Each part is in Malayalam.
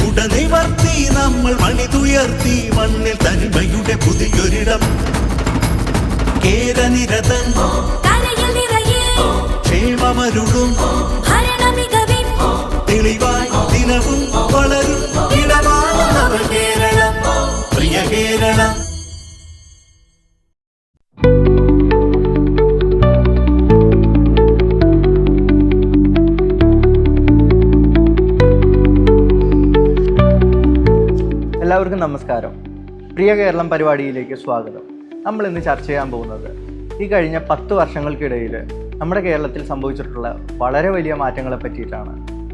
ഉടനിവർത്തി നമ്മൾ മണിതുയർത്തി മണ്ണിൽ തനിമയുടെ പുതിയൊരിടം കേരനിരതൻ ക്ഷേമമരുളും തെളിവായി ദിനവും വളരും ഇടമാണ് നവ കേരളം, പ്രിയ കേരളം. എല്ലാവർക്കും നമസ്കാരം. പ്രിയ കേരളം പരിപാടിയിലേക്ക് സ്വാഗതം. നമ്മൾ ഇന്ന് ചർച്ച ചെയ്യാൻ പോകുന്നത് ഈ കഴിഞ്ഞ 10 വർഷങ്ങൾക്കിടയിൽ നമ്മുടെ കേരളത്തിൽ സംഭവിച്ചിട്ടുള്ള വളരെ വലിയ മാറ്റങ്ങളെ പറ്റിയിട്ടാണ്.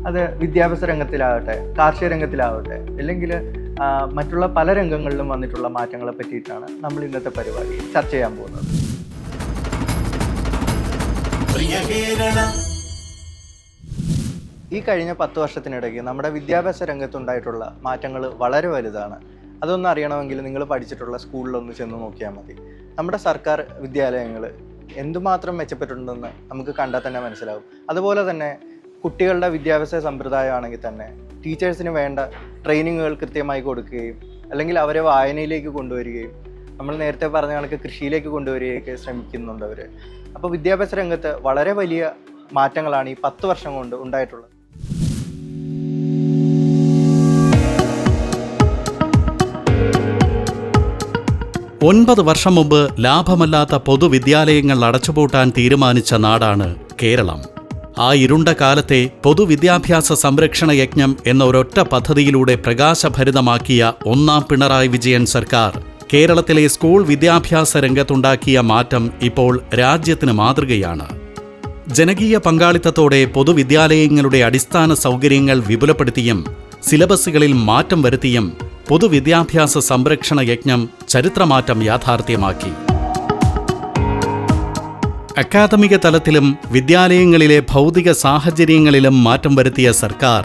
അത് വിദ്യാഭ്യാസ രംഗത്തിലാവട്ടെ, കാർഷിക രംഗത്തിലാവട്ടെ, അല്ലെങ്കിൽ മറ്റുള്ള പല രംഗങ്ങളിലും വന്നിട്ടുള്ള മാറ്റങ്ങളെ പറ്റിയിട്ടാണ് നമ്മൾ ഇന്നത്തെ പരിപാടി ചർച്ച ചെയ്യാൻ പോകുന്നത്. ഈ കഴിഞ്ഞ 10 വർഷത്തിനിടയ്ക്ക് നമ്മുടെ വിദ്യാഭ്യാസ രംഗത്തുണ്ടായിട്ടുള്ള മാറ്റങ്ങൾ വളരെ വലുതാണ്. അതൊന്നും അറിയണമെങ്കിൽ നിങ്ങൾ പഠിച്ചിട്ടുള്ള സ്കൂളിലൊന്ന് ചെന്ന് നോക്കിയാൽ മതി. നമ്മുടെ സർക്കാർ വിദ്യാലയങ്ങൾ എന്തുമാത്രം മെച്ചപ്പെട്ടിട്ടുണ്ടെന്ന് നമുക്ക് കണ്ടാൽ തന്നെ മനസ്സിലാവും. അതുപോലെ തന്നെ കുട്ടികളുടെ വിദ്യാഭ്യാസ സമ്പ്രദായമാണെങ്കിൽ തന്നെ ടീച്ചേഴ്സിന് വേണ്ട ട്രെയിനിങ്ങുകൾ കൃത്യമായി കൊടുക്കുകയും അല്ലെങ്കിൽ അവരെ വായനയിലേക്ക് കൊണ്ടുവരികയും നമ്മൾ നേരത്തെ പറഞ്ഞ കണക്ക് കൃഷിയിലേക്ക് കൊണ്ടുവരികയൊക്കെ ശ്രമിക്കുന്നുണ്ട് അവർ. അപ്പോൾ വിദ്യാഭ്യാസ രംഗത്ത് വളരെ വലിയ മാറ്റങ്ങളാണ് ഈ 10 വർഷം കൊണ്ട് ഉണ്ടായിട്ടുള്ളത്. ഒൻപത് വർഷം മുമ്പ് ലാഭമല്ലാത്ത പൊതുവിദ്യാലയങ്ങൾ അടച്ചുപൂട്ടാൻ തീരുമാനിച്ച നാടാണ് കേരളം. ആ ഇരുണ്ട കാലത്തെ പൊതുവിദ്യാഭ്യാസ സംരക്ഷണ യജ്ഞം എന്ന ഒരൊറ്റ പദ്ധതിയിലൂടെ പ്രകാശഭരിതമാക്കിയ ഒന്നാം പിണറായി വിജയൻ സർക്കാർ കേരളത്തിലെ സ്കൂൾ വിദ്യാഭ്യാസ രംഗത്തുണ്ടാക്കിയ മാറ്റം ഇപ്പോൾ രാജ്യത്തിന് മാതൃകയാണ്. ജനകീയ പങ്കാളിത്തത്തോടെ പൊതുവിദ്യാലയങ്ങളുടെ അടിസ്ഥാന സൗകര്യങ്ങൾ വിപുലപ്പെടുത്തിയും സിലബസുകളിൽ മാറ്റം വരുത്തിയും പൊതുവിദ്യാഭ്യാസ സംരക്ഷണ യജ്ഞം ചരിത്രമാറ്റം യാഥാർത്ഥ്യമാക്കി. അക്കാദമിക തലത്തിലും വിദ്യാലയങ്ങളിലെ ഭൗതിക സാഹചര്യങ്ങളിലും മാറ്റം വരുത്തിയ സർക്കാർ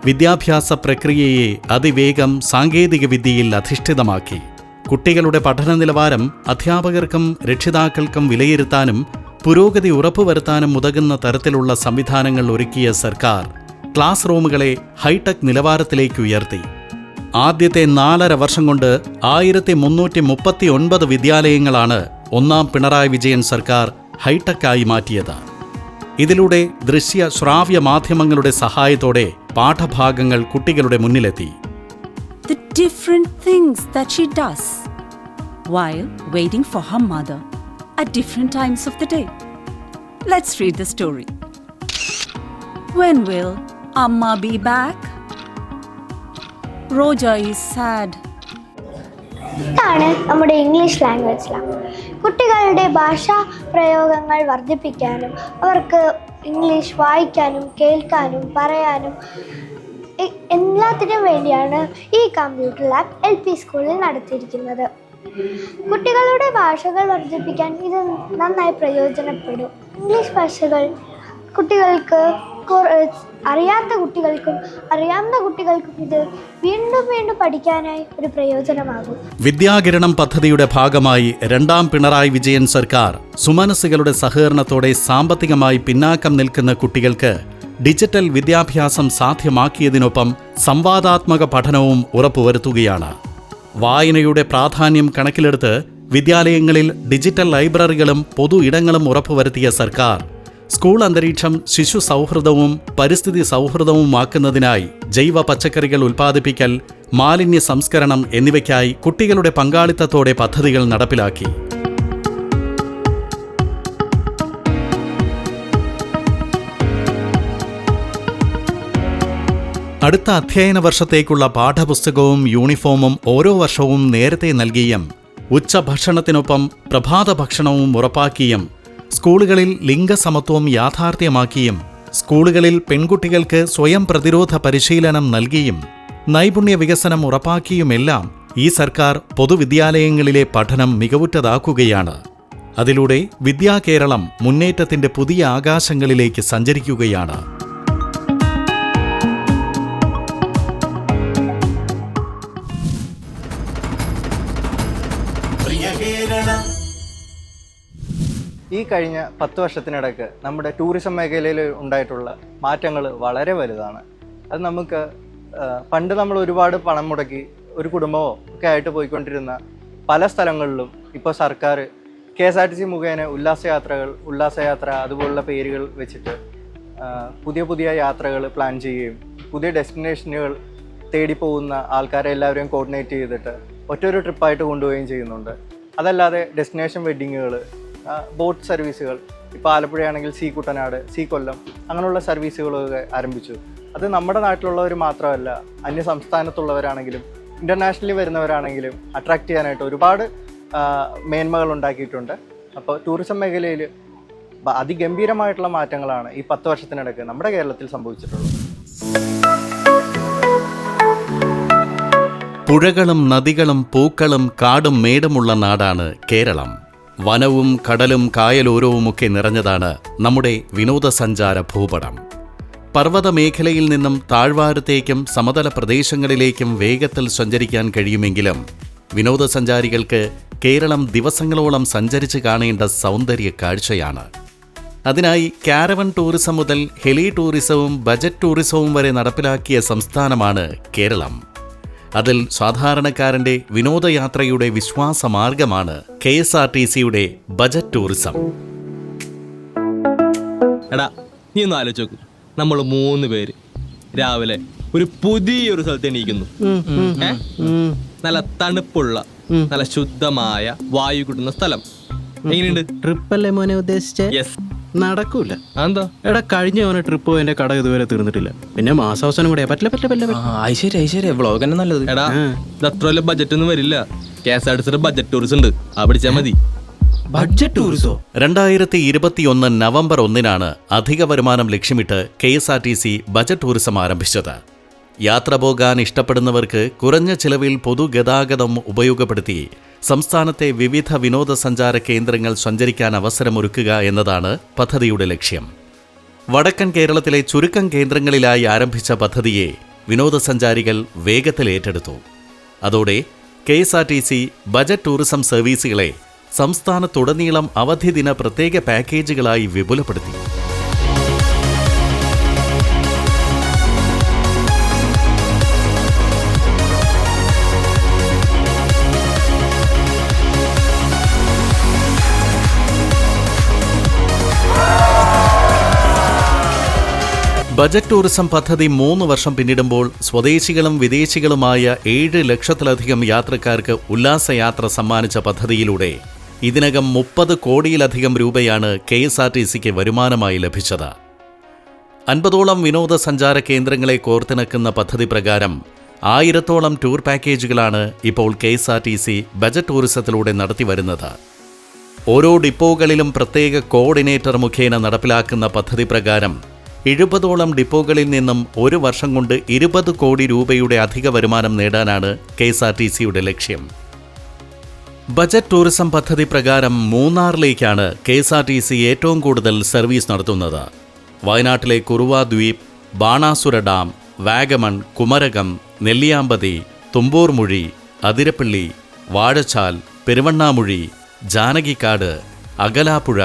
വിദ്യാഭ്യാസ പ്രക്രിയയെ അതിവേഗം സാങ്കേതികവിദ്യയിൽ അധിഷ്ഠിതമാക്കി. കുട്ടികളുടെ പഠന നിലവാരം അധ്യാപകർക്കും രക്ഷിതാക്കൾക്കും വിലയിരുത്താനും പുരോഗതി ഉറപ്പുവരുത്താനും ഉതകുന്ന തരത്തിലുള്ള സംവിധാനങ്ങൾ ഒരുക്കിയ സർക്കാർ ക്ലാസ് റൂമുകളെ ഹൈടെക് നിലവാരത്തിലേക്ക് ഉയർത്തി. ആദ്യത്തെ 4.5 വർഷം കൊണ്ട് 1339 വിദ്യാലയങ്ങളാണ് ഒന്നാം പിണറായി വിജയൻ സർക്കാർ ഹൈടെക്കായി മാറ്റിയത്. ഇതിലൂടെ ദൃശ്യ ശ്രാവ്യ മാധ്യമങ്ങളുടെ സഹായത്തോടെ പാഠഭാഗങ്ങൾ കുട്ടികളുടെ മുന്നിലെത്തി. The different things that she does while waiting for her mother at different times of the day. Let's read the story. When will Amma be back? Roja is sad. ഇതാണ് നമ്മുടെ ഇംഗ്ലീഷ് ലാംഗ്വേജിലാണ്. കുട്ടികളുടെ ഭാഷാ പ്രയോഗങ്ങൾ വർദ്ധിപ്പിക്കാനും അവർക്ക് ഇംഗ്ലീഷ് വായിക്കാനും കേൾക്കാനും പറയാനും എല്ലാത്തിനും വേണ്ടിയാണ് ഈ കമ്പ്യൂട്ടർ ലാബ് LP സ്കൂളിൽ നടത്തിയിരിക്കുന്നത്. കുട്ടികളുടെ ഭാഷകൾ വർദ്ധിപ്പിക്കാൻ ഇത് നന്നായി പ്രയോജനപ്പെടും. ഇംഗ്ലീഷ് ഭാഷകൾ കുട്ടികൾക്ക് അറിയാത്ത കുട്ടികൾക്കും അറിയാവുന്ന കുട്ടികൾക്കും ഇത് വീണ്ടും വീണ്ടും പഠിക്കാനായി ഒരു പ്രയോജനമാകും. വിദ്യാകിരണം പദ്ധതിയുടെ ഭാഗമായി രണ്ടാം പിണറായി വിജയൻ സർക്കാർ സുമനസ്സുകളുടെ സഹകരണത്തോടെ സാമ്പത്തികമായി പിന്നാക്കം നിൽക്കുന്ന കുട്ടികൾക്ക് ഡിജിറ്റൽ വിദ്യാഭ്യാസം സാധ്യമാക്കിയതിനൊപ്പം സംവാദാത്മക പഠനവും ഉറപ്പുവരുത്തുകയാണ്. വായനയുടെ പ്രാധാന്യം കണക്കിലെടുത്ത് വിദ്യാലയങ്ങളിൽ ഡിജിറ്റൽ ലൈബ്രറികളും പൊതു ഇടങ്ങളും ഉറപ്പുവരുത്തിയ സർക്കാർ സ്കൂൾ അന്തരീക്ഷം ശിശു സൗഹൃദവും പരിസ്ഥിതി സൗഹൃദവുമാക്കുന്നതിനായി ജൈവ പച്ചക്കറികൾ ഉൽപ്പാദിപ്പിക്കൽ, മാലിന്യ സംസ്കരണം എന്നിവയ്ക്കായി കുട്ടികളുടെ പങ്കാളിത്തത്തോടെ പദ്ധതികൾ നടപ്പിലാക്കി. അടുത്ത അധ്യയന വർഷത്തേക്കുള്ള പാഠപുസ്തകവും യൂണിഫോമും ഓരോ വർഷവും നേരത്തെ നൽകിയും ഉച്ചഭക്ഷണത്തിനൊപ്പം പ്രഭാത ഭക്ഷണവും ഉറപ്പാക്കിയും സ്കൂളുകളിൽ ലിംഗസമത്വം യാഥാർത്ഥ്യമാക്കിയും സ്കൂളുകളിൽ പെൺകുട്ടികൾക്ക് സ്വയം പ്രതിരോധ പരിശീലനം നൽകിയും നൈപുണ്യ വികസനം ഉറപ്പാക്കിയുമെല്ലാം ഈ സർക്കാർ പൊതുവിദ്യാലയങ്ങളിലെ പഠനം മികവുറ്റതാക്കുകയാണ്. അതിലൂടെ വിദ്യാകേരളം മുന്നേറ്റത്തിന്റെ പുതിയ ആകാശങ്ങളിലേക്ക് സഞ്ചരിക്കുകയാണ്. ഈ കഴിഞ്ഞ 10 വർഷത്തിനിടയ്ക്ക് നമ്മുടെ ടൂറിസം മേഖലയിൽ ഉണ്ടായിട്ടുള്ള മാറ്റങ്ങൾ വളരെ വലുതാണ്. അത് നമുക്ക് പണ്ട് നമ്മൾ ഒരുപാട് പണം മുടക്കി ഒരു കുടുംബമോ ഒക്കെ ആയിട്ട് പോയിക്കൊണ്ടിരുന്ന പല സ്ഥലങ്ങളിലും ഇപ്പോൾ സർക്കാർ KSRTC മുഖേന ഉല്ലാസയാത്ര അതുപോലുള്ള പേരുകൾ വെച്ചിട്ട് പുതിയ പുതിയ യാത്രകൾ പ്ലാൻ ചെയ്യുകയും പുതിയ ഡെസ്റ്റിനേഷനുകൾ തേടി പോകുന്ന ആൾക്കാരെ എല്ലാവരെയും കോർഡിനേറ്റ് ചെയ്തിട്ട് ഒറ്റൊരു ട്രിപ്പായിട്ട് കൊണ്ടുപോവുകയും ചെയ്യുന്നുണ്ട്. അതല്ലാതെ ഡെസ്റ്റിനേഷൻ വെഡ്ഡിങ്ങുകൾ, ബോട്ട് സർവീസുകൾ, ഇപ്പോൾ ആലപ്പുഴയാണെങ്കിൽ സീ കുട്ടനാട്, സീ കൊല്ലം അങ്ങനെയുള്ള സർവീസുകളൊക്കെ ആരംഭിച്ചു. അത് നമ്മുടെ നാട്ടിലുള്ളവർ മാത്രമല്ല, അന്യ സംസ്ഥാനത്തുള്ളവരാണെങ്കിലും ഇൻ്റർനാഷണലി വരുന്നവരാണെങ്കിലും അട്രാക്റ്റ് ചെയ്യാനായിട്ട് ഒരുപാട് മേന്മകൾ ഉണ്ടാക്കിയിട്ടുണ്ട്. അപ്പോൾ ടൂറിസം മേഖലയിൽ അതിഗംഭീരമായിട്ടുള്ള മാറ്റങ്ങളാണ് ഈ 10 വർഷത്തിനിടയ്ക്ക് നമ്മുടെ കേരളത്തിൽ സംഭവിച്ചിട്ടുള്ളത്. പുഴകളും നദികളും പൂക്കളും കാടും മേടുമുള്ള നാടാണ് കേരളം. വനവും കടലും കായലോരവുമൊക്കെ നിറഞ്ഞതാണ് നമ്മുടെ വിനോദസഞ്ചാര ഭൂപടം. പർവ്വത മേഖലയിൽ നിന്നും താഴ്വാരത്തേക്കും സമതല പ്രദേശങ്ങളിലേക്കും വേഗത്തിൽ സഞ്ചരിക്കാൻ കഴിയുമെങ്കിലും വിനോദസഞ്ചാരികൾക്ക് കേരളം ദിവസങ്ങളോളം സഞ്ചരിച്ച് കാണേണ്ട സൗന്ദര്യ കാഴ്ചയാണ്. അതിനായി കാരവൻ ടൂറിസം മുതൽ ഹെലി ടൂറിസവും ബജറ്റ് ടൂറിസവും വരെ നടപ്പിലാക്കിയ സംസ്ഥാനമാണ് കേരളം. അതിൽ സാധാരണക്കാരന്റെ വിനോദയാത്രയുടെ വിശ്വാസമാർഗമാണ് KSRTCയുടെ ബജറ്റ് ടൂറിസം. എടാ, നീ ഒന്ന് ആലോചിച്ച് നോക്ക്. നമ്മൾ 3 പേര് രാവിലെ ഒരു പുതിയൊരു സ്ഥലത്ത് എണീക്കുന്നു. നല്ല തണുപ്പുള്ള, നല്ല ശുദ്ധമായ വായു കിട്ടുന്ന സ്ഥലം. എങ്ങനെയുണ്ട്? ട്രിപ്പല്ലേ മോനെ ഉദ്ദേശിച്ചേ? യെസ്. നടക്കൂല. എന്താ? എടാ, കഴിഞ്ഞ മോനെ ട്രിപ്പ് എന്റെ കട ഇതുവരെ തീർന്നിട്ടില്ല. പിന്നെ മാസാവസാനം കൂടെ പറ്റില്ല. ഐശ്വര്യ വ്ളോഗ് തന്നെ നല്ലത്. എടാ, ഇത് അത്ര വലിയ ബജറ്റ് ഒന്നും വരില്ല. KSRTCയുടെ ബജറ്റ് ടൂറിസം ഉണ്ട്, ആ പിടിച്ചാൽ മതി. ബഡ്ജറ്റ് ടൂറിസോ? 2021 നവംബർ 1 അധിക വരുമാനം ലക്ഷ്യമിട്ട് KSRTC ബജറ്റ് ടൂറിസം ആരംഭിച്ചത്. യാത്ര പോകാൻ ഇഷ്ടപ്പെടുന്നവർക്ക് കുറഞ്ഞ ചിലവിൽ പൊതുഗതാഗതം ഉപയോഗപ്പെടുത്തി സംസ്ഥാനത്തെ വിവിധ വിനോദസഞ്ചാര കേന്ദ്രങ്ങൾ സഞ്ചരിക്കാൻ അവസരമൊരുക്കുക എന്നതാണ് പദ്ധതിയുടെ ലക്ഷ്യം. വടക്കൻ കേരളത്തിലെ ചുരുക്കം കേന്ദ്രങ്ങളിലായി ആരംഭിച്ച പദ്ധതിയെ വിനോദസഞ്ചാരികൾ വേഗത്തിൽ ഏറ്റെടുത്തു. അതോടെ KSRTC ബജറ്റ് ടൂറിസം സർവീസുകളെ സംസ്ഥാനത്തുടനീളം അവധി ദിന പ്രത്യേക പാക്കേജുകളായി വിപുലപ്പെടുത്തി. ബജറ്റ് ടൂറിസം പദ്ധതി 3 വർഷം പിന്നിടുമ്പോൾ സ്വദേശികളും വിദേശികളുമായ 7 ലക്ഷത്തിലധികം യാത്രക്കാർക്ക് ഉല്ലാസയാത്ര സമ്മാനിച്ച പദ്ധതിയിലൂടെ ഇതിനകം 30 കോടിയിലധികം രൂപയാണ് KSRTCക്ക് വരുമാനമായി ലഭിച്ചത്. 50ഓളം വിനോദസഞ്ചാര കേന്ദ്രങ്ങളെ കോർത്തിണക്കുന്ന പദ്ധതി പ്രകാരം 1000ഓളം ടൂർ പാക്കേജുകളാണ് ഇപ്പോൾ KSRTC ബജറ്റ് ടൂറിസത്തിലൂടെ നടത്തിവരുന്നത്. ഓരോ ഡിപ്പോകളിലും പ്രത്യേക കോർഡിനേറ്റർ മുഖേന നടപ്പിലാക്കുന്ന പദ്ധതി പ്രകാരം 70ഓളം ഡിപ്പോകളിൽ നിന്നും 1 വർഷം കൊണ്ട് 20 കോടി രൂപയുടെ അധിക വരുമാനം നേടാനാണ് KSRTCയുടെ ലക്ഷ്യം. ബജറ്റ് ടൂറിസം പദ്ധതി പ്രകാരം മൂന്നാറിലേക്കാണ് KSRTC ഏറ്റവും കൂടുതൽ സർവീസ് നടത്തുന്നത്. വയനാട്ടിലെ കുറുവ ദ്വീപ്, ബാണാസുര ഡാം, വാഗമൺ, കുമരകം, നെല്ലിയാമ്പതി, തുമ്പൂർമുഴി, അതിരപ്പള്ളി, വാഴച്ചാൽ, പെരുവണ്ണാമുഴി, ജാനകിക്കാട്, അകലാപ്പുഴ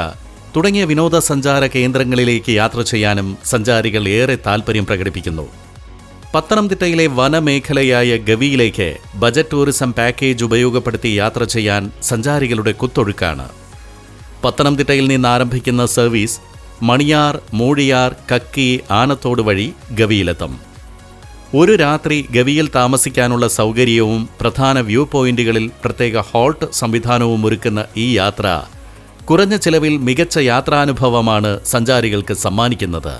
തുടങ്ങിയ വിനോദസഞ്ചാര കേന്ദ്രങ്ങളിലേക്ക് യാത്ര ചെയ്യാനും സഞ്ചാരികൾ ഏറെ താൽപ്പര്യം പ്രകടിപ്പിക്കുന്നു. പത്തനംതിട്ടയിലെ വനമേഖലയായ ഗവിയിലേക്ക് ബജറ്റ് ടൂറിസം പാക്കേജ് ഉപയോഗപ്പെടുത്തി യാത്ര ചെയ്യാൻ സഞ്ചാരികളുടെ കുത്തൊഴുക്കാണ്. പത്തനംതിട്ടയിൽ നിന്ന് ആരംഭിക്കുന്ന സർവീസ് മണിയാർ, മൂഴിയാർ, കക്കി, ആനത്തോട് വഴി ഗവിയിലെത്തും. ഒരു രാത്രി ഗവിയിൽ താമസിക്കാനുള്ള സൗകര്യവും പ്രധാന വ്യൂ പോയിന്റുകളിൽ പ്രത്യേക ഹോൾട്ട് സംവിധാനവും ഒരുക്കുന്ന ഈ യാത്ര കുറഞ്ഞ ചിലവിൽ മികച്ച യാത്രാനുഭവമാണ് സഞ്ചാരികൾക്ക് സമ്മാനിക്കുന്നത്.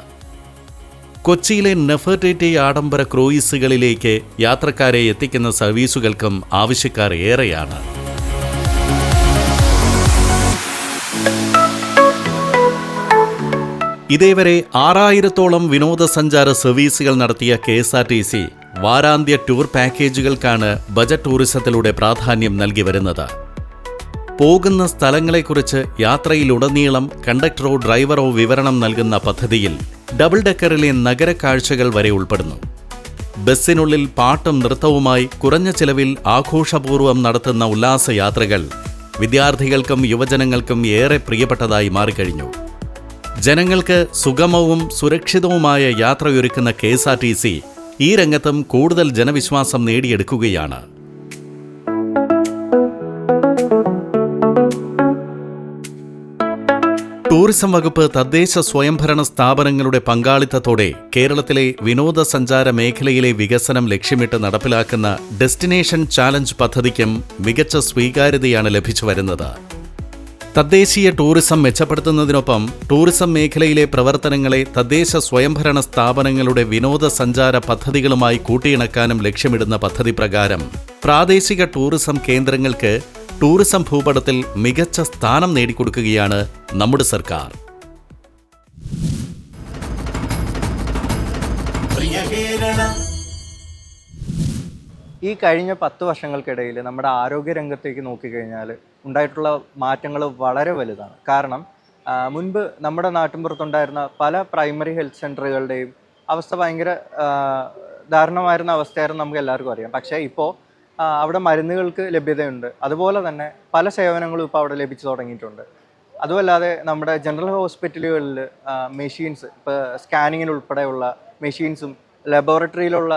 കൊച്ചിയിലെ നെഫർട്ടിറ്റി ആഡംബര ക്രൂയിസുകളിലേക്ക് യാത്രക്കാരെ എത്തിക്കുന്ന സർവീസുകൾക്കും ആവശ്യക്കാർ ഏറെയാണ്. ഇതേവരെ 6000ഓളം വിനോദസഞ്ചാര സർവീസുകൾ നടത്തിയ KSRTC വാരാന്ത്യ ടൂർ പാക്കേജുകൾക്കാണ് ബജറ്റ് ടൂറിസത്തിലൂടെ പ്രാധാന്യം നൽകി വരുന്നത്. പോകുന്ന സ്ഥലങ്ങളെക്കുറിച്ച് യാത്രയിലുടനീളം കണ്ടക്ടറോ ഡ്രൈവറോ വിവരണം നൽകുന്ന പദ്ധതിയിൽ ഡബിൾ ഡെക്കറിലെ നഗര കാഴ്ചകൾ വരെ ഉൾപ്പെടുന്നു. ബസ്സിനുള്ളിൽ പാട്ടും നൃത്തവുമായി കുറഞ്ഞ ചിലവിൽ ആഘോഷപൂർവ്വം നടത്തുന്ന ഉല്ലാസയാത്രകൾ വിദ്യാർത്ഥികൾക്കും യുവജനങ്ങൾക്കും ഏറെ പ്രിയപ്പെട്ടതായി മാറിക്കഴിഞ്ഞു. ജനങ്ങൾക്ക് സുഗമവും സുരക്ഷിതവുമായ യാത്രയൊരുക്കുന്ന KSRTC ഈ രംഗത്തും കൂടുതൽ ജനവിശ്വാസം നേടിയെടുക്കുകയാണ്. ടൂറിസം വകുപ്പ് തദ്ദേശ സ്വയംഭരണ സ്ഥാപനങ്ങളുടെ പങ്കാളിത്തത്തോടെ കേരളത്തിലെ വിനോദസഞ്ചാര മേഖലയിലെ വികസനം ലക്ഷ്യമിട്ട് നടപ്പിലാക്കുന്ന ഡെസ്റ്റിനേഷൻ ചാലഞ്ച് പദ്ധതിക്കും മികച്ച സ്വീകാര്യതയാണ് ലഭിച്ചു വരുന്നത്. തദ്ദേശീയ ടൂറിസം മെച്ചപ്പെടുത്തുന്നതിനൊപ്പം ടൂറിസം മേഖലയിലെ പ്രവർത്തനങ്ങളെ തദ്ദേശ സ്വയംഭരണ സ്ഥാപനങ്ങളുടെ വിനോദസഞ്ചാര പദ്ധതികളുമായി കൂട്ടിയിണക്കാനും ലക്ഷ്യമിടുന്ന പദ്ധതി പ്രകാരം പ്രാദേശിക ടൂറിസം കേന്ദ്രങ്ങൾക്ക് ടൂറിസം ഭൂപടത്തിൽ മികച്ച സ്ഥാനം നേടിക്കൊടുക്കുകയാണ് നമ്മുടെ സർക്കാർ. ഈ കഴിഞ്ഞ 10 വർഷങ്ങൾക്കിടയിൽ നമ്മുടെ ആരോഗ്യരംഗത്തേക്ക് നോക്കിക്കഴിഞ്ഞാൽ ഉണ്ടായിട്ടുള്ള മാറ്റങ്ങൾ വളരെ വലുതാണ്. കാരണം മുൻപ് നമ്മുടെ നാട്ടിൻപുറത്തുണ്ടായിരുന്ന പല പ്രൈമറി ഹെൽത്ത് സെൻ്ററുകളുടെയും അവസ്ഥ ഭയങ്കര ദാരുണമായിരുന്ന അവസ്ഥയായിരുന്നു നമുക്ക് എല്ലാവർക്കും അറിയാം. പക്ഷേ ഇപ്പോൾ അവിടെ മരുന്നുകൾക്ക് ലഭ്യതയുണ്ട്. അതുപോലെ തന്നെ പല സേവനങ്ങളും ഇപ്പോൾ അവിടെ ലഭിച്ചു തുടങ്ങിയിട്ടുണ്ട്. അതുമല്ലാതെ നമ്മുടെ ജനറൽ ഹോസ്പിറ്റലുകളിൽ മെഷീൻസ്, ഇപ്പോൾ സ്കാനിങ്ങിന് ഉൾപ്പെടെയുള്ള മെഷീൻസും ലബോറട്ടറിയിലുള്ള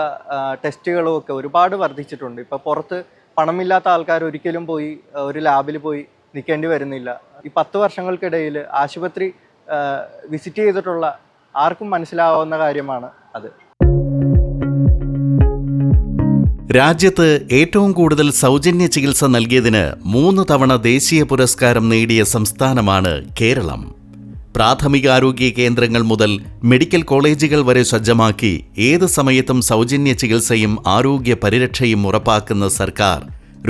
ടെസ്റ്റുകളും ഒക്കെ ഒരുപാട് വർദ്ധിച്ചിട്ടുണ്ട്. ഇപ്പോൾ പുറത്ത് പണമില്ലാത്ത ആൾക്കാർ ഒരിക്കലും പോയി ഒരു ലാബിൽ പോയി നിൽക്കേണ്ടി വരുന്നില്ല. ഈ 10 വർഷങ്ങൾക്കിടയിൽ ആശുപത്രി വിസിറ്റ് ചെയ്തിട്ടുള്ള ആർക്കും മനസ്സിലാവുന്ന കാര്യമാണ് അത്. രാജ്യത്ത് ഏറ്റവും കൂടുതൽ സൗജന്യ ചികിത്സ നൽകിയതിന് 3 തവണ ദേശീയ പുരസ്കാരം നേടിയ സംസ്ഥാനമാണ് കേരളം. പ്രാഥമികാരോഗ്യ കേന്ദ്രങ്ങൾ മുതൽ മെഡിക്കൽ കോളേജുകൾ വരെ സജ്ജമാക്കി ഏത് സമയത്തും സൗജന്യ ചികിത്സയും ആരോഗ്യ പരിരക്ഷയും ഉറപ്പാക്കുന്ന സർക്കാർ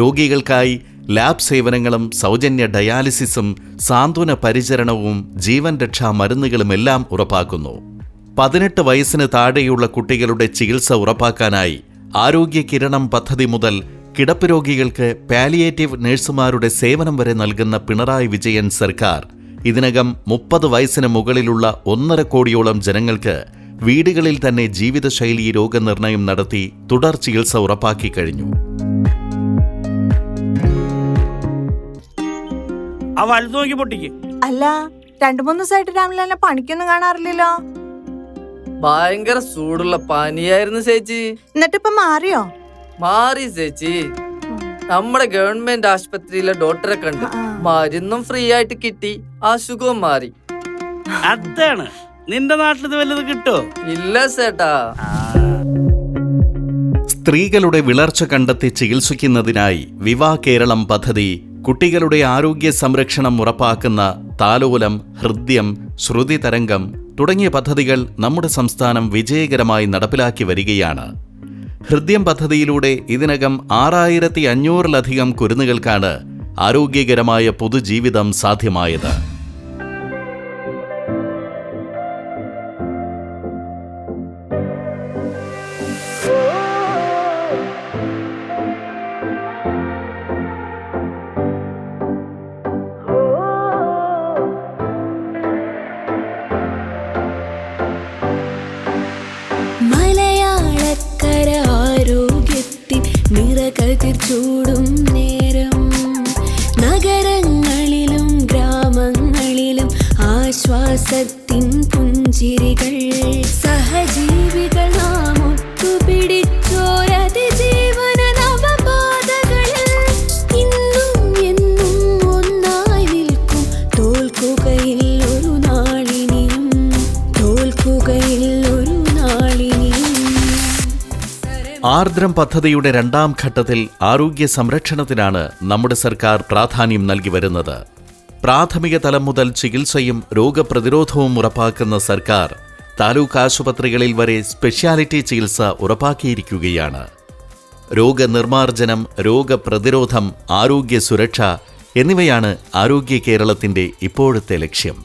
രോഗികൾക്കായി ലാബ് സേവനങ്ങളും സൗജന്യ ഡയാലിസിസും സാന്ത്വന പരിചരണവും ജീവൻ രക്ഷാ മരുന്നുകളുമെല്ലാം ഉറപ്പാക്കുന്നു. 18 വയസ്സിന് താഴെയുള്ള കുട്ടികളുടെ ചികിത്സ ഉറപ്പാക്കാനായി ആരോഗ്യ കിരണം പദ്ധതി മുതൽ കിടപ്പ് രോഗികൾക്ക് പാലിയേറ്റീവ് നഴ്സുമാരുടെ സേവനം വരെ നൽകുന്ന പിണറായി വിജയൻ സർക്കാർ ഇതിനകം 30 വയസ്സിന് മുകളിലുള്ള 1.5 കോടിയോളം ജനങ്ങൾക്ക് വീടുകളിൽ തന്നെ ജീവിതശൈലി രോഗനിർണയം നടത്തി തുടർ ചികിത്സ ഉറപ്പാക്കി കഴിഞ്ഞു. അല്ല 2-3 ദിവസമായിട്ട് രാമലാലിനെ പണിക്കൊന്നും കാണാറില്ലല്ലോ. ഭയങ്കര ചൂടുള്ള പനിയായിരുന്നു ചേച്ചി. എന്നിട്ടിപ്പൊ മാറിയോ? മാറി ചേച്ചി. നമ്മുടെ ഗവൺമെന്റ് ആശുപത്രിയിലെ ഡോക്ടറെ കണ്ടു, മരുന്നും ഫ്രീ ആയിട്ട് കിട്ടി, അസുഖവും മാറി. അതാണ് നിന്റെ നാട്ടിൽ വല്ലത് കിട്ടോ? ഇല്ല ചേട്ടാ. സ്ത്രീകളുടെ വിളർച്ച കണ്ടെത്തി ചികിത്സിക്കുന്നതിനായി വിവാ കേരളം പദ്ധതി, കുട്ടികളുടെ ആരോഗ്യ സംരക്ഷണം ഉറപ്പാക്കുന്ന താലോലം, ഹൃദ്യം, ശ്രുതി തരംഗം തുടങ്ങിയ പദ്ധതികൾ നമ്മുടെ സംസ്ഥാനം വിജയകരമായി നടപ്പിലാക്കി വരികയാണ്. ഹൃദ്യം പദ്ധതിയിലൂടെ ഇതിനകം 6500-ലധികം കുരുന്നുകൾക്കാണ് ആരോഗ്യകരമായ പൊതുജീവിതം സാധ്യമായത്. ചൂടും നേരം നഗരങ്ങളിലും ഗ്രാമങ്ങളിലും ആശ്വാസത്തിൻ പുഞ്ചിരികൾ, സഹജീവികൾ നാം ഒത്തുപിടിച്ചോരതിജീവന നവപാതകളിൽ ഇന്നും എന്നും ഒന്നായി നിൽക്കും. തോൽക്കുകയിൽ ഒരു നാളിനിയും, തോൽക്കുകയിൽ ഒരു നാളിനിയും. ആർദ്രം പദ്ധതിയുടെ 2ാം ഘട്ടത്തിൽ ആരോഗ്യ സംരക്ഷണത്തിനാണ് നമ്മുടെ സർക്കാർ പ്രാധാന്യം നൽകി വരുന്നത്. പ്രാഥമിക തലം മുതൽ ചികിത്സയും രോഗപ്രതിരോധവും ഉറപ്പാക്കുന്ന സർക്കാർ താലൂക്ക് ആശുപത്രികളിൽ വരെ സ്പെഷ്യാലിറ്റി ചികിത്സ ഉറപ്പാക്കിയിരിക്കുകയാണ്. രോഗനിർമ്മാർജ്ജനം, രോഗപ്രതിരോധം, ആരോഗ്യ സുരക്ഷ എന്നിവയാണ് ആരോഗ്യ കേരളത്തിന്റെ ഇപ്പോഴത്തെ ലക്ഷ്യം.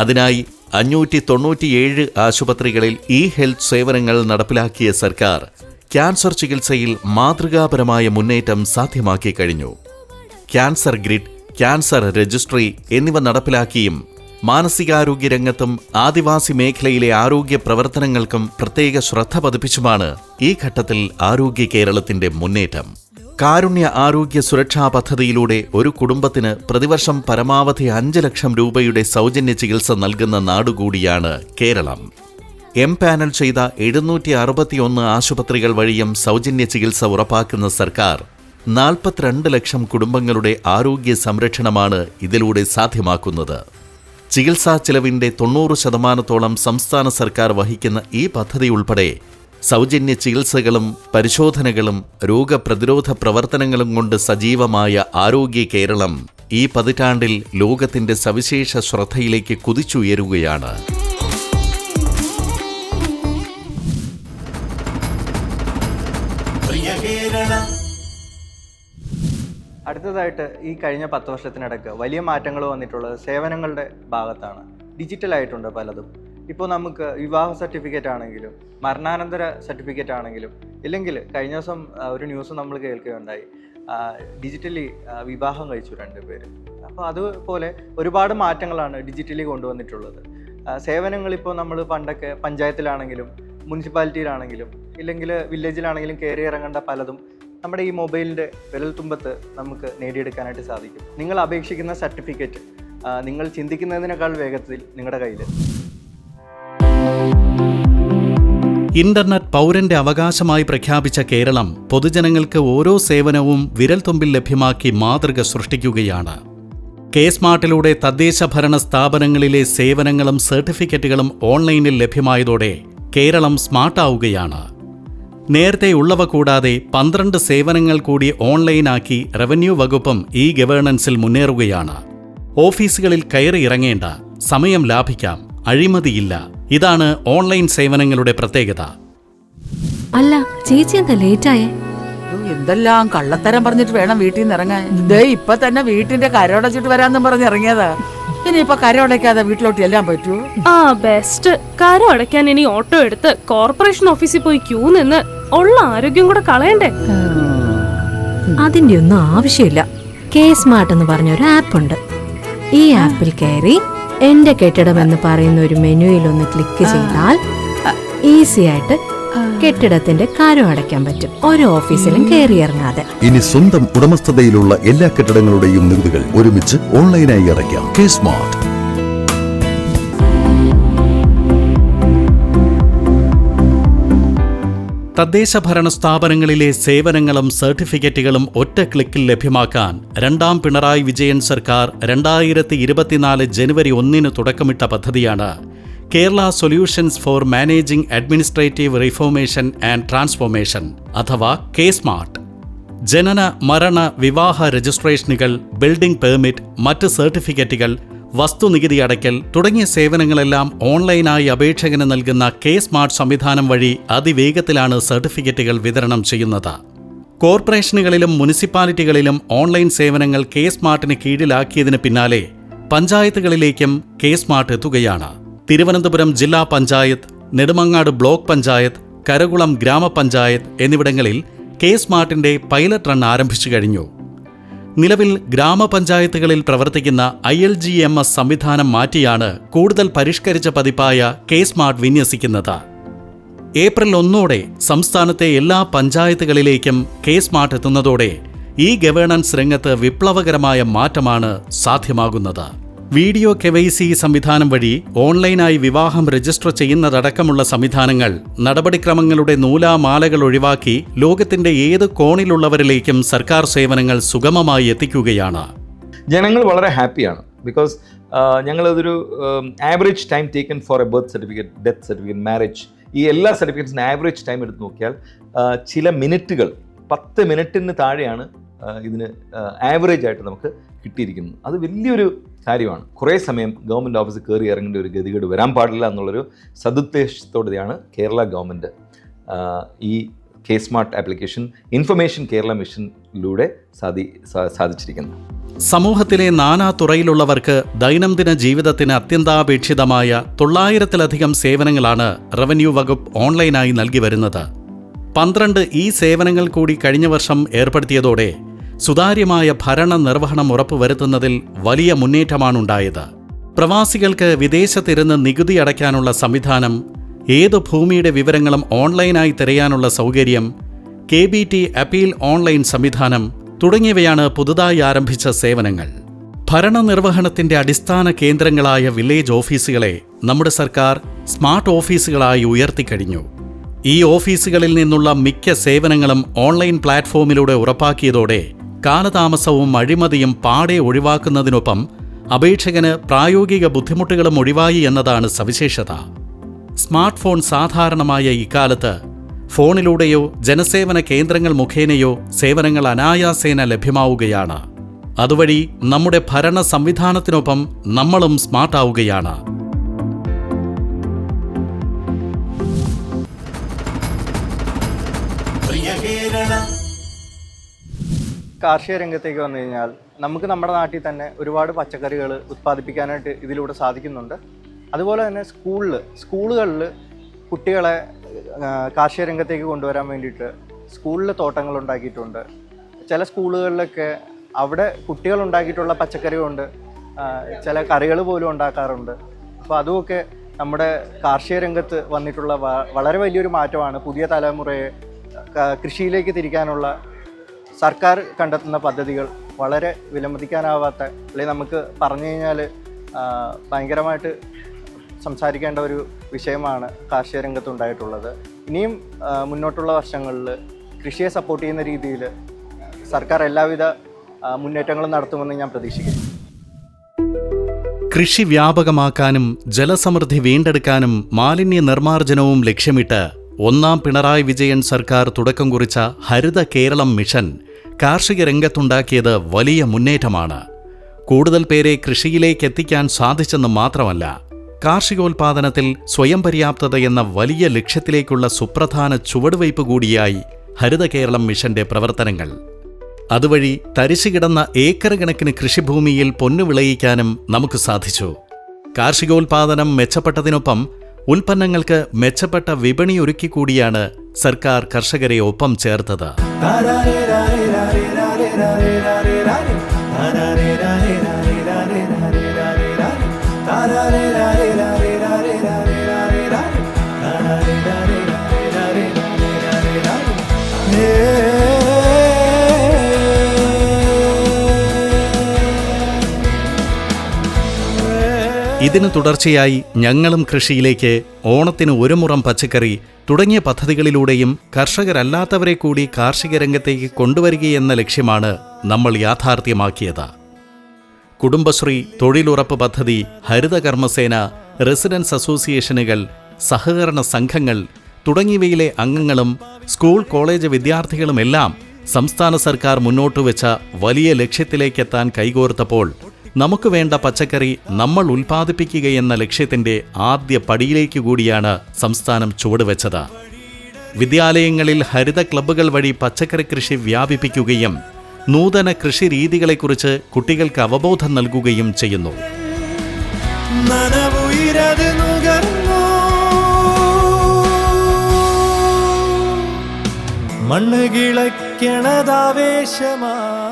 അതിനായി 597 ആശുപത്രികളിൽ ഹെൽത്ത് സേവനങ്ങൾ നടപ്പിലാക്കിയ സർക്കാർ ക്യാൻസർ ചികിത്സയിൽ മാതൃകാപരമായ മുന്നേറ്റം സാധ്യമാക്കി കഴിഞ്ഞു. ക്യാൻസർ ഗ്രിഡ്, ക്യാൻസർ രജിസ്ട്രി എന്നിവ നടപ്പിലാക്കിയും മാനസികാരോഗ്യ രംഗത്തും ആദിവാസി മേഖലയിലെ ആരോഗ്യ പ്രവർത്തനങ്ങൾക്കും പ്രത്യേക ശ്രദ്ധ പതിപ്പിച്ചുമാണ് ഈ ഘട്ടത്തിൽ ആരോഗ്യ കേരളത്തിന്റെ മുന്നേറ്റം. കാരുണ്യ ആരോഗ്യ സുരക്ഷാ പദ്ധതിയിലൂടെ ഒരു കുടുംബത്തിന് പ്രതിവർഷം പരമാവധി 5 ലക്ഷം രൂപയുടെ സൗജന്യ ചികിത്സ നൽകുന്ന നാടുകൂടിയാണ് കേരളം. പാനൽ ചെയ്ത 761 ആശുപത്രികൾ വഴിയും സൗജന്യ ചികിത്സ ഉറപ്പാക്കുന്ന സർക്കാർ 42 ലക്ഷം കുടുംബങ്ങളുടെ ആരോഗ്യ സംരക്ഷണമാണ് ഇതിലൂടെ സാധ്യമാക്കുന്നത്. ചികിത്സാ ചിലവിന്റെ 90% സംസ്ഥാന സർക്കാർ വഹിക്കുന്ന ഈ പദ്ധതി ഉൾപ്പെടെ സൗജന്യ ചികിത്സകളും പരിശോധനകളും രോഗപ്രതിരോധ പ്രവർത്തനങ്ങളും കൊണ്ട് സജീവമായ ആരോഗ്യ കേരളം ഈ പതിറ്റാണ്ടിൽ ലോകത്തിന്റെ സവിശേഷ ശ്രദ്ധയിലേക്ക് കുതിച്ചുയരുകയാണ്. അടുത്തതായിട്ട് ഈ കഴിഞ്ഞ 10 വർഷത്തിനിടയ്ക്ക് വലിയ മാറ്റങ്ങൾ വന്നിട്ടുള്ളത് സേവനങ്ങളുടെ ഭാഗത്താണ്. ഡിജിറ്റലായിട്ടുണ്ട് പലതും. ഇപ്പോൾ നമുക്ക് വിവാഹ സർട്ടിഫിക്കറ്റ് ആണെങ്കിലും മരണാനന്തര സർട്ടിഫിക്കറ്റ് ആണെങ്കിലും ഇല്ലെങ്കിൽ കഴിഞ്ഞ ദിവസം ഒരു ന്യൂസ് നമ്മൾ കേൾക്കുകയുണ്ടായി, ഡിജിറ്റലി വിവാഹം കഴിച്ചു 2 പേര്. അപ്പോൾ അതുപോലെ ഒരുപാട് മാറ്റങ്ങളാണ് ഡിജിറ്റലി കൊണ്ടുവന്നിട്ടുള്ളത്. സേവനങ്ങളിപ്പോൾ നമ്മൾ പണ്ടൊക്കെ പഞ്ചായത്തിലാണെങ്കിലും മുനിസിപ്പാലിറ്റിയിലാണെങ്കിലും ഇല്ലെങ്കിൽ വില്ലേജിലാണെങ്കിലും കയറി ഇറങ്ങേണ്ട പലതും നമ്മുടെ ഈ മൊബൈലിൻ്റെ വിരൽത്തുമ്പത്ത് നമുക്ക് നേടിയെടുക്കാനായിട്ട് സാധിക്കും. നിങ്ങൾ അപേക്ഷിക്കുന്ന സർട്ടിഫിക്കറ്റ് നിങ്ങൾ ചിന്തിക്കുന്നതിനേക്കാൾ വേഗത്തിൽ നിങ്ങളുടെ കയ്യിൽ. ഇന്റർനെറ്റ് പൗരന്റെ അവകാശമായി പ്രഖ്യാപിച്ച കേരളം പൊതുജനങ്ങൾക്ക് ഓരോ സേവനവും വിരൽത്തുമ്പിൽ ലഭ്യമാക്കി മാതൃക സൃഷ്ടിക്കുകയാണ്. കെ-സ്മാർട്ടിലൂടെ തദ്ദേശ ഭരണ സ്ഥാപനങ്ങളിലെ സേവനങ്ങളും സർട്ടിഫിക്കറ്റുകളും ഓൺലൈനിൽ ലഭ്യമായതോടെ കേരളം സ്മാർട്ടാവുകയാണ്. നേരത്തെ ഉള്ളവ കൂടാതെ 12 സേവനങ്ങൾ കൂടി ഓൺലൈനാക്കി റവന്യൂ വകുപ്പും ഈ ഗവേണൻസിൽ മുന്നേറുകയാണ്. ഓഫീസുകളിൽ കയറി ഇറങ്ങേണ്ട, സമയം ലാഭിക്കാം, അഴിമതിയില്ല. ഇതാണ് ഓൺലൈൻ സേവനങ്ങളുടെ പ്രത്യേകത. അല്ല ചേച്ചി എന്താ ലേറ്റായേ? എന്തെല്ലാം കള്ളത്തരം പറഞ്ഞിട്ട് വേണം വീട്ടിൽ നിന്ന് ഇറങ്ങാൻ. ഇപ്പൊ തന്നെ വീട്ടിന്റെ കരോടച്ചിട്ട് വരാന്നും പറഞ്ഞ് ഇറങ്ങിയതാ. ഇനിയിപ്പൊ കരോടയ്ക്കാതെ വീട്ടിലോട്ട് എല്ലാം പറ്റൂ? ബെസ്റ്റ്. കരം അടയ്ക്കാൻ ഇനി ഓട്ടോ എടുത്ത് കോർപ്പറേഷൻ ഓഫീസിൽ പോയി ക്യൂ നിന്ന് ഉള്ള ആരോഗ്യം കൂടെ കളയണ്ടേ? അതിന്റെ ഒന്നും ആവശ്യമില്ല. കെ-സ്മാർട്ട് എന്ന് പറഞ്ഞൊരു ആപ്പ് ഉണ്ട്. ഈ ആപ്പിൽ കയറി എന്റെ കെട്ടിടം എന്ന് പറയുന്ന ഒരു മെനുവിൽ ഒന്ന് ക്ലിക്ക് ചെയ്താൽ ഈസി ആയിട്ട് കെട്ടിടത്തിന്റെ കരം അടയ്ക്കാൻ പറ്റും, ഒരു ഓഫീസിലും കയറി ഇറങ്ങാതെ. ഇനി സ്വന്തം ഉടമസ്ഥതയിലുള്ള എല്ലാ കെട്ടിടങ്ങളുടെയും നികുതികൾ ഒരുമിച്ച് ഓൺലൈനായി അടയ്ക്കാം. കെ-സ്മാർട്ട്. തദ്ദേശ ഭരണ സ്ഥാപനങ്ങളിലെ സേവനങ്ങളും സർട്ടിഫിക്കറ്റുകളും ഒറ്റ ക്ലിക്കിൽ ലഭ്യമാക്കാൻ 2ാം പിണറായി വിജയൻ സർക്കാർ 2024 ജനുവരി 1 തുടക്കമിട്ട പദ്ധതിയാണ് Kerala solutions for managing administrative reformation and transformation അഥവാ കെ-സ്മാർട്ട്. ജനന, മരണ, വിവാഹ രജിസ്ട്രേഷനുകൾ, ബിൽഡിംഗ് പെർമിറ്റ്, മറ്റ് സർട്ടിഫിക്കറ്റുകൾ, വസ്തുനികുതി അടയ്ക്കൽ തുടങ്ങിയ സേവനങ്ങളെല്ലാം ഓൺലൈനായി അപേക്ഷകന് നൽകുന്ന കെ-സ്മാർട്ട് സംവിധാനം വഴി അതിവേഗത്തിലാണ് സർട്ടിഫിക്കറ്റുകൾ വിതരണം ചെയ്യുന്നത്. കോർപ്പറേഷനുകളിലും മുനിസിപ്പാലിറ്റികളിലും ഓൺലൈൻ സേവനങ്ങൾ കെ-സ്മാർട്ടിന് കീഴിലാക്കിയതിന് പിന്നാലെ പഞ്ചായത്തുകളിലേക്കും കെ-സ്മാർട്ട് എത്തുകയാണ്. തിരുവനന്തപുരം ജില്ലാ പഞ്ചായത്ത്, നെടുമങ്ങാട് ബ്ലോക്ക് പഞ്ചായത്ത്, കരകുളം ഗ്രാമപഞ്ചായത്ത് എന്നിവിടങ്ങളിൽ കെ-സ്മാർട്ടിന്റെ പൈലറ്റ് റൺ ആരംഭിച്ചു കഴിഞ്ഞു. നിലവിൽ ഗ്രാമപഞ്ചായത്തുകളിൽ പ്രവർത്തിക്കുന്ന ILGMS സംവിധാനം മാറ്റിയാണ് കൂടുതൽ പരിഷ്കരിച്ച പതിപ്പായ കെ-സ്മാർട്ട് വിന്യസിക്കുന്നത്. ഏപ്രിൽ 1 സംസ്ഥാനത്തെ എല്ലാ പഞ്ചായത്തുകളിലേക്കും കെ-സ്മാർട്ട് എത്തുന്നതോടെ ഈ ഗവേണൻസ് രംഗത്ത് വിപ്ലവകരമായ മാറ്റമാണ് സാധ്യമാകുന്നത്. വീഡിയോ KYC സംവിധാനം വഴി ഓൺലൈനായി വിവാഹം രജിസ്റ്റർ ചെയ്യുന്നതടക്കമുള്ള സംവിധാനങ്ങൾ നടപടിക്രമങ്ങളുടെ നൂലാമാലകൾ ഒഴിവാക്കി ലോകത്തിന്റെ ഏത് കോണിലുള്ളവരിലേക്കും സർക്കാർ സേവനങ്ങൾ സുഗമമായി എത്തിക്കുകയാണ്. ജനങ്ങൾ വളരെ ഹാപ്പിയാണ്. ബിക്കോസ് ഞങ്ങളതൊരു average time taken for a birth certificate, death certificate, marriage, ഈ എല്ലാ സർട്ടിഫിക്കറ്റ്സിന് ആവറേജ് ടൈം എടുത്ത് നോക്കിയാൽ ചില മിനിറ്റുകൾ, 10 മിനിറ്റിന് താഴെയാണ് ഇതിന് ആവറേജ് ആയിട്ട് നമുക്ക് കിട്ടിയിരിക്കുന്നത്. അത് വലിയൊരു കാര്യമാണ്. കുറേ സമയം ഗവൺമെൻറ് ഓഫീസിൽ കയറി ഇറങ്ങേണ്ട ഒരു ഗതികേട് വരാൻ പാടില്ല എന്നുള്ളൊരു സതുദ്ദേശത്തോടെയാണ് കേരള ഗവൺമെൻറ് ഈ കെ-സ്മാർട്ട് ആപ്ലിക്കേഷൻ ഇൻഫർമേഷൻ കേരള മിഷനിലൂടെ സാധിച്ചിരിക്കുന്നത്. സമൂഹത്തിലെ നാനാതുറയിലുള്ളവർക്ക് ദൈനംദിന ജീവിതത്തിന് അത്യന്താപേക്ഷിതമായ 900-ലധികം സേവനങ്ങളാണ് റവന്യൂ വകുപ്പ് ഓൺലൈനായി നൽകി വരുന്നത്. 12 ഈ സേവനങ്ങൾ കൂടി കഴിഞ്ഞ വർഷം ഏർപ്പെടുത്തിയതോടെ സുതാര്യമായ ഭരണ നിർവഹണം ഉറപ്പുവരുത്തുന്നതിൽ വലിയ മുന്നേറ്റമാണുണ്ടായത്. പ്രവാസികൾക്ക് വിദേശത്തിരുന്ന് നികുതി അടയ്ക്കാനുള്ള സംവിധാനം, ഏതു ഭൂമിയുടെ വിവരങ്ങളും ഓൺലൈനായി തിരയാനുള്ള സൗകര്യം, KBT അപ്പീൽ ഓൺലൈൻ സംവിധാനം തുടങ്ങിയവയാണ് പുതുതായി ആരംഭിച്ച സേവനങ്ങൾ. ഭരണനിർവഹണത്തിന്റെ അടിസ്ഥാന കേന്ദ്രങ്ങളായ വില്ലേജ് ഓഫീസുകളെ നമ്മുടെ സർക്കാർ സ്മാർട്ട് ഓഫീസുകളായി ഉയർത്തിക്കഴിഞ്ഞു. ഈ ഓഫീസുകളിൽ നിന്നുള്ള മിക്ക സേവനങ്ങളും ഓൺലൈൻ പ്ലാറ്റ്ഫോമിലൂടെ ഉറപ്പാക്കിയതോടെ കാലതാമസവും അഴിമതിയും പാടെ ഒഴിവാക്കുന്നതിനൊപ്പം അപേക്ഷകന് പ്രായോഗിക ബുദ്ധിമുട്ടുകളും ഒഴിവായി എന്നതാണ് സവിശേഷത. സ്മാർട്ട് ഫോൺ സാധാരണമായ ഇക്കാലത്ത് ഫോണിലൂടെയോ ജനസേവന കേന്ദ്രങ്ങൾ മുഖേനയോ സേവനങ്ങൾ അനായാസേന ലഭ്യമാവുകയാണ്. അതുവഴി നമ്മുടെ ഭരണ സംവിധാനത്തിനൊപ്പം നമ്മളും സ്മാർട്ടാവുകയാണ്. കാർഷിക രംഗത്തേക്ക് വന്നു കഴിഞ്ഞാൽ നമുക്ക് നമ്മുടെ നാട്ടിൽ തന്നെ ഒരുപാട് പച്ചക്കറികൾ ഉത്പാദിപ്പിക്കാനായിട്ട് ഇതിലൂടെ സാധിക്കുന്നുണ്ട്. അതുപോലെ തന്നെ സ്കൂളുകളിൽ കുട്ടികളെ കാർഷിക രംഗത്തേക്ക് കൊണ്ടുവരാൻ വേണ്ടിയിട്ട് സ്കൂളിൽ തോട്ടങ്ങൾ ഉണ്ടാക്കിയിട്ടുണ്ട്. ചില സ്കൂളുകളിലൊക്കെ അവിടെ കുട്ടികൾ ഉണ്ടാക്കിയിട്ടുള്ള പച്ചക്കറി കൊണ്ട് ചില കറികൾ പോലും ഉണ്ടാക്കാറുണ്ട്. അപ്പോൾ അതുമൊക്കെ നമ്മുടെ കാർഷിക രംഗത്ത് വന്നിട്ടുള്ള വളരെ വലിയൊരു മാറ്റമാണ്. പുതിയ തലമുറയെ കൃഷിയിലേക്ക് തിരിക്കാനുള്ള സർക്കാർ കണ്ടെത്തുന്ന പദ്ധതികൾ വളരെ വിലമതിക്കാനാവാത്ത, അല്ലെങ്കിൽ നമുക്ക് പറഞ്ഞു കഴിഞ്ഞാൽ ഭയങ്കരമായിട്ട് സംസാരിക്കേണ്ട ഒരു വിഷയമാണ് കാർഷിക രംഗത്തുണ്ടായിട്ടുള്ളത്. ഇനിയും മുന്നോട്ടുള്ള വർഷങ്ങളിൽ കൃഷിയെ സപ്പോർട്ട് ചെയ്യുന്ന രീതിയിൽ സർക്കാർ എല്ലാവിധ മുന്നേറ്റങ്ങളും നടത്തുമെന്ന് ഞാൻ പ്രതീക്ഷിക്കുന്നു. കൃഷി വ്യാപകമാക്കാനും ജലസമൃദ്ധി വീണ്ടെടുക്കാനും മാലിന്യ നിർമ്മാർജ്ജനവും ലക്ഷ്യമിട്ട് ഒന്നാം പിണറായി വിജയൻ സർക്കാർ തുടക്കം കുറിച്ച ഹരിത കേരളം മിഷൻ കാർഷിക രംഗത്തുണ്ടാക്കിയത് വലിയ മുന്നേറ്റമാണ്. കൂടുതൽ പേരെ കൃഷിയിലേക്ക് എത്തിക്കാൻ സാധിച്ചെന്ന് മാത്രമല്ല, കാർഷികോൽപാദനത്തിൽ സ്വയം പര്യാപ്തത എന്ന വലിയ ലക്ഷ്യത്തിലേക്കുള്ള സുപ്രധാന ചുവടുവയ്പ് കൂടിയായി ഹരിത കേരളം മിഷന്റെ പ്രവർത്തനങ്ങൾ. അതുവഴി തരിശുകിടന്ന ഏക്കർ കണക്കിന് കൃഷിഭൂമിയിൽ പൊന്നു വിളയിക്കാനും നമുക്ക് സാധിച്ചു. കാർഷികോൽപാദനം മെച്ചപ്പെട്ടതിനൊപ്പം ഉൽപ്പന്നങ്ങൾക്ക് മെച്ചപ്പെട്ട വിപണി ഒരുക്കിക്കൂടിയാണ് സർക്കാർ കർഷകരെ ഒപ്പം ചേർത്തത്. ഇതിന് തുടർച്ചയായി ഞങ്ങളും കൃഷിയിലേക്ക്, ഓണത്തിന് ഒരു മുറം പച്ചക്കറി തുടങ്ങിയ പദ്ധതികളിലൂടെയും കർഷകരല്ലാത്തവരെ കൂടി കാർഷിക രംഗത്തേക്ക് കൊണ്ടുവരികയെന്ന ലക്ഷ്യമാണ് നമ്മൾ യാഥാർത്ഥ്യമാക്കിയത്. കുടുംബശ്രീ, തൊഴിലുറപ്പ് പദ്ധതി, ഹരിത കർമ്മസേന, റെസിഡൻസ് അസോസിയേഷനുകൾ, സഹകരണ സംഘങ്ങൾ തുടങ്ങിയവയിലെ അംഗങ്ങളും സ്കൂൾ കോളേജ് വിദ്യാർത്ഥികളുമെല്ലാം സംസ്ഥാന സർക്കാർ മുന്നോട്ടുവെച്ച വലിയ ലക്ഷ്യത്തിലേക്കെത്താൻ കൈകോർത്തപ്പോൾ നമുക്ക് വേണ്ട പച്ചക്കറി നമ്മൾ ഉൽപ്പാദിപ്പിക്കുകയെന്ന ലക്ഷ്യത്തിന്റെ ആദ്യ പടിയിലേക്ക് കൂടിയാണ് സംസ്ഥാനം ചുവടുവെച്ചത്. വിദ്യാലയങ്ങളിൽ ഹരിത ക്ലബ്ബുകൾ വഴി പച്ചക്കറി കൃഷി വ്യാപിപ്പിക്കുകയും നൂതന കൃഷി രീതികളെക്കുറിച്ച് കുട്ടികൾക്ക് അവബോധം നൽകുകയും ചെയ്യുന്നു.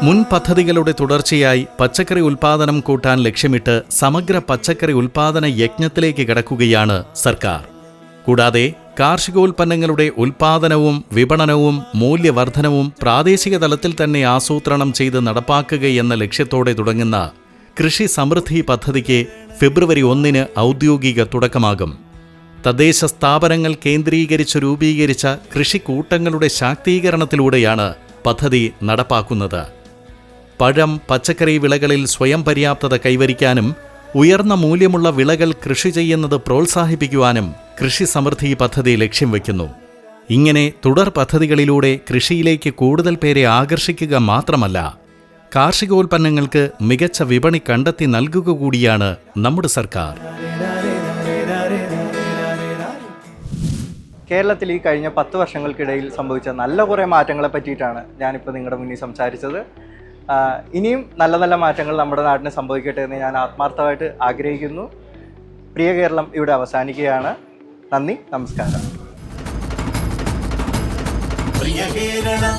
മുൻ പദ്ധതികളുടെ തുടർച്ചയായി പച്ചക്കറി ഉൽപാദനം കൂട്ടാൻ ലക്ഷ്യമിട്ട് സമഗ്ര പച്ചക്കറി ഉൽപാദന യജ്ഞത്തിലേക്ക് കടക്കുകയാണ് സർക്കാർ. കൂടാതെ കാർഷികോൽപ്പന്നങ്ങളുടെ ഉൽപാദനവും വിപണനവും മൂല്യവർദ്ധനവും പ്രാദേശിക തലത്തിൽ തന്നെ ആസൂത്രണം ചെയ്ത് നടപ്പാക്കുകയെന്ന ലക്ഷ്യത്തോടെ തുടങ്ങുന്ന കൃഷി സമൃദ്ധി പദ്ധതിക്ക് ഫെബ്രുവരി 1 ഔദ്യോഗിക തുടക്കമാകും. തദ്ദേശ സ്ഥാപനങ്ങൾ കേന്ദ്രീകരിച്ച് രൂപീകരിച്ച കൃഷിക്കൂട്ടങ്ങളുടെ ശാക്തീകരണത്തിലൂടെയാണ് പദ്ധതി നടപ്പാക്കുന്നത്. പഴം, പച്ചക്കറി വിളകളിൽ സ്വയം പര്യാപ്തത കൈവരിക്കാനും ഉയർന്ന മൂല്യമുള്ള വിളകൾ കൃഷി ചെയ്യുന്നത് പ്രോത്സാഹിപ്പിക്കുവാനും കൃഷി സമൃദ്ധി പദ്ധതി ലക്ഷ്യം വയ്ക്കുന്നു. ഇങ്ങനെ തുടർ പദ്ധതികളിലൂടെ കൃഷിയിലേക്ക് കൂടുതൽ പേരെ ആകർഷിക്കുക മാത്രമല്ല, കാർഷികോൽപ്പന്നങ്ങൾക്ക് മികച്ച വിപണി കണ്ടെത്തി നൽകുക കൂടിയാണ് നമ്മുടെ സർക്കാർ. കേരളത്തിൽ ഈ കഴിഞ്ഞ 10 വർഷങ്ങൾക്കിടയിൽ സംഭവിച്ച നല്ല കുറേ മാറ്റങ്ങളെ പറ്റിയിട്ടാണ് ഞാനിപ്പോൾ നിങ്ങളുടെ മുന്നിൽ സംസാരിച്ചത്. ഇനിയും നല്ല നല്ല മാറ്റങ്ങൾ നമ്മുടെ നാട്ടിന് സംഭവിക്കട്ടെ എന്ന് ഞാൻ ആത്മാർത്ഥമായിട്ട് ആഗ്രഹിക്കുന്നു. പ്രിയ കേരളം ഇവിടെ അവസാനിക്കുകയാണ്. നന്ദി, നമസ്കാരം. പ്രിയ കേരളം.